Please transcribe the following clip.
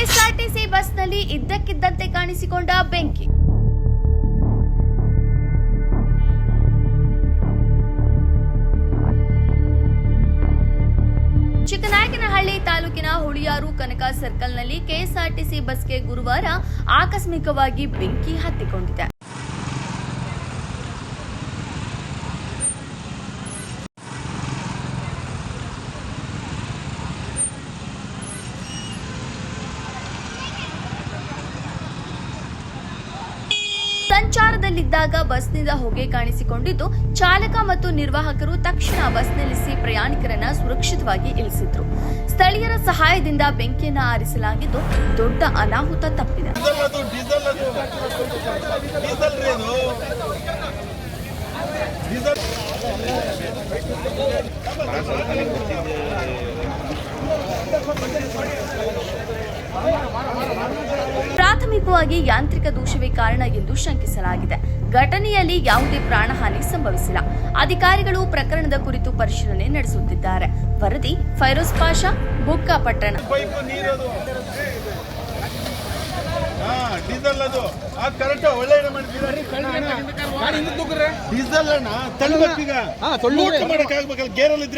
KSRTC ಬಸ್ನಲ್ಲಿ ಇದ್ದಕ್ಕಿದ್ದಂತೆ ಕಾಣಿಸಿಕೊಂಡ ಬೆಂಕಿ. ಚಿಕ್ಕನಾಯಕನಹಳ್ಳಿ ತಾಲೂಕಿನ ಹುಳಿಯಾರು ಕನಕ ಸರ್ಕಲ್ನಲ್ಲಿ ಕೆಎಸ್ಆರ್ಟಿಸಿ ಬಸ್ಗೆ ಗುರುವಾರ ಆಕಸ್ಮಿಕವಾಗಿ ಬೆಂಕಿ ಹತ್ತಿಕೊಂಡಿದೆ. ಸಂಚಾರದಲ್ಲಿದ್ದಾಗ ಬಸ್ನಿಂದ ಹೊಗೆ ಕಾಣಿಸಿಕೊಂಡಿದ್ದು ಚಾಲಕ ಮತ್ತು ನಿರ್ವಾಹಕರು ತಕ್ಷಣ ಬಸ್ ನಿಲ್ಲಿಸಿ ಪ್ರಯಾಣಿಕರನ್ನ ಸುರಕ್ಷಿತವಾಗಿ ಇಳಿಸಿದ್ರು. ಸ್ಥಳೀಯರ ಸಹಾಯದಿಂದ ಬೆಂಕಿಯನ್ನು ಆರಿಸಲಾಗಿದ್ದು ದೊಡ್ಡ ಅನಾಹುತ ತಪ್ಪಿದೆ. ಪ್ರಾಥಮಿಕವಾಗಿ ಯಾಂತ್ರಿಕ ದೋಷವೇ ಕಾರಣ ಎಂದು ಶಂಕಿಸಲಾಗಿದೆ. ಘಟನೆಯಲ್ಲಿ ಯಾವುದೇ ಪ್ರಾಣಹಾನಿ ಸಂಭವಿಸಿಲ್ಲ. ಅಧಿಕಾರಿಗಳು ಪ್ರಕರಣದ ಕುರಿತು ಪರಿಶೀಲನೆ ನಡೆಸುತ್ತಿದ್ದಾರೆ. ವರದಿ ಫೈರೋಜ್ ಪಾಷಾ, ಬುಕ್ಕಾಪಟ್ಟಣ. ಡೀಸೆಲ್